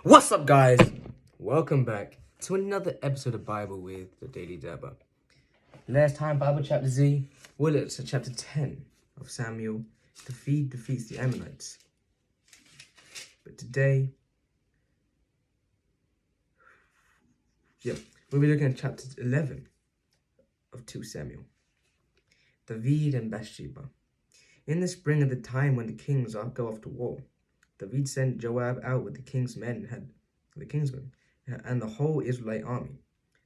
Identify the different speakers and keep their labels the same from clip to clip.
Speaker 1: What's up, guys? Welcome back to another episode of Bible with the Daily Dabber. Last time, Bible chapter Z, we looked at chapter 10 of Samuel. David defeats the Ammonites. But today, we'll be looking at chapter 11 of 2 Samuel. David and Bathsheba. In the spring of the time when the kings go off to war, David sent Joab out with the kingsmen and the whole Israelite army.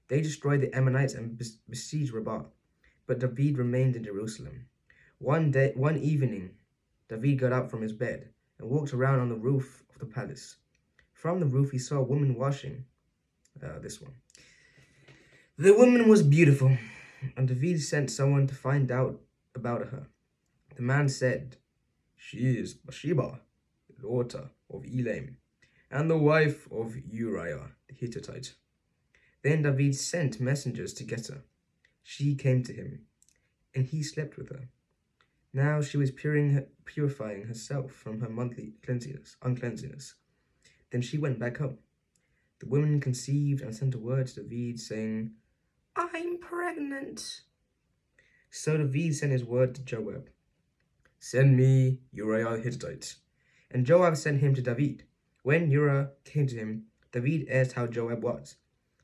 Speaker 1: They destroyed the Ammonites and besieged Rabbah, but David remained in Jerusalem. One evening, David got up from his bed and walked around on the roof of the palace. From the roof, he saw a woman washing. The woman was beautiful, and David sent someone to find out about her. The man said, "She is Bathsheba, the daughter of Elam, and the wife of Uriah the Hittite." Then David sent messengers to get her. She came to him, and he slept with her. Now she was purifying herself from her monthly uncleanliness. Then she went back home. The woman conceived and sent a word to David, saying, "I'm pregnant." So David sent his word to Joab, "Send me Uriah the Hittite." And Joab sent him to David. When Uriah came to him, David asked how Joab was,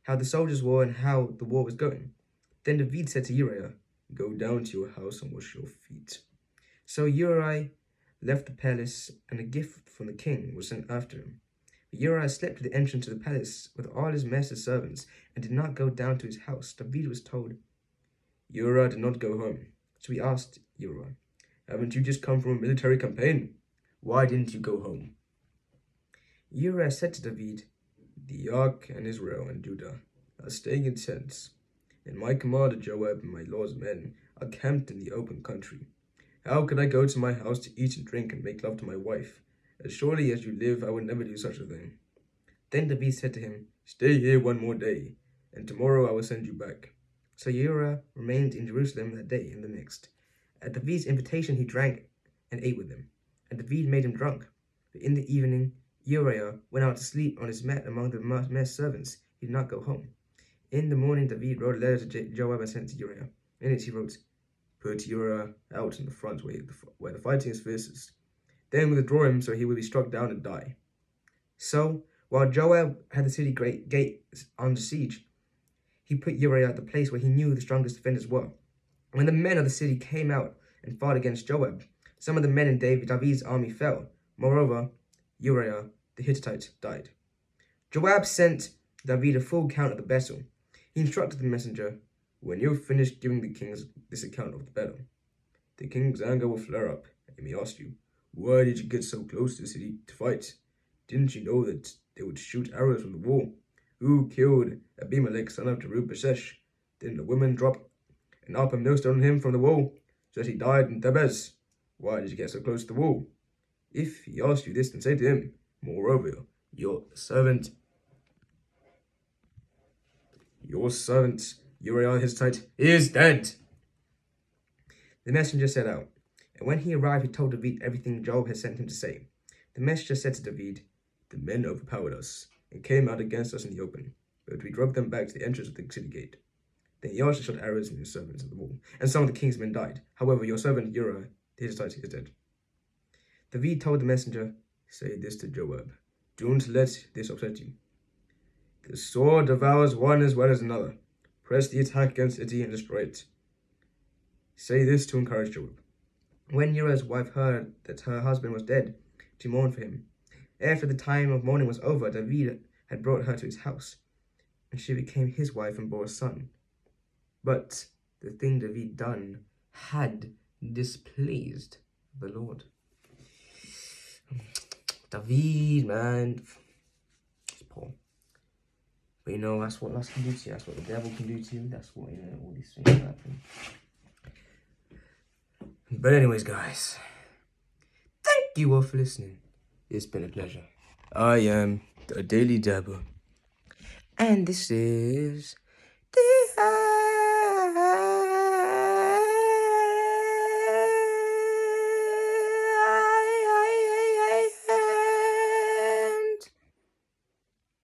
Speaker 1: how the soldiers were, and how the war was going. Then David said to Uriah, "Go down to your house and wash your feet." So Uriah left the palace, and a gift from the king was sent after him. But Uriah slept at the entrance to the palace with all his master's servants, and did not go down to his house. David was told, "Uriah did not go home." So he asked Uriah, "Haven't you just come from a military campaign? Why didn't you go home?" Uriah said to David, "The ark and Israel and Judah are staying in tents, and my commander Joab and my lord's men are camped in the open country. How could I go to my house to eat and drink and make love to my wife? As surely as you live, I would never do such a thing." Then David said to him, "Stay here one more day, and tomorrow I will send you back." So Uriah remained in Jerusalem that day and the next. At David's invitation, he drank and ate with them, and David made him drunk. But in the evening, Uriah went out to sleep on his mat among the mass servants. He did not go home. In the morning, David wrote a letter to Joab and sent it to Uriah. In it, he wrote, "Put Uriah out in the front where the fighting is fiercest. Then withdraw him so he will be struck down and die." So, while Joab had the city gate under siege, he put Uriah at the place where he knew the strongest defenders were. When the men of the city came out and fought against Joab, some of the men in David's army fell. Moreover, Uriah the Hittite died. Joab sent David a full account of the battle. He instructed the messenger, "When you've finished giving the kings this account of the battle, the king's anger will flare up, and he may ask you, 'Why did you get so close to the city to fight? Didn't you know that they would shoot arrows from the wall? Who killed Abimelech, son of Jerubbaal? Didn't the women drop an upper millstone on him from the wall, so that he died in Thebez? Why did you get so close to the wall?' If he asks you this, then say to him, 'Moreover, your servant Uriah the Hittite is dead.'" The messenger set out, and when he arrived, he told David everything Joab had sent him to say. The messenger said to David, "The men overpowered us and came out against us in the open, but we drove them back to the entrance of the city gate. Then he also shot arrows in your servants at the wall, and some of the king's men died. However, your servant Uriah the Hittite is dead." David told the messenger, "Say this to Joab, don't let this upset you. The sword devours one as well as another. Press the attack against the city and destroy it." Say this to encourage Joab. When Uriah's wife heard that her husband was dead, she mourned for him. After the time of mourning was over, David had brought her to his house, and she became his wife and bore a son. But the thing David done had displeased the Lord. David, man, it's poor. But that's what lust can do to you. That's what the devil can do to you. That's what, all these things happen. But anyways, guys, thank you all for listening. It's been a pleasure. I am the Daily Dabber, and this is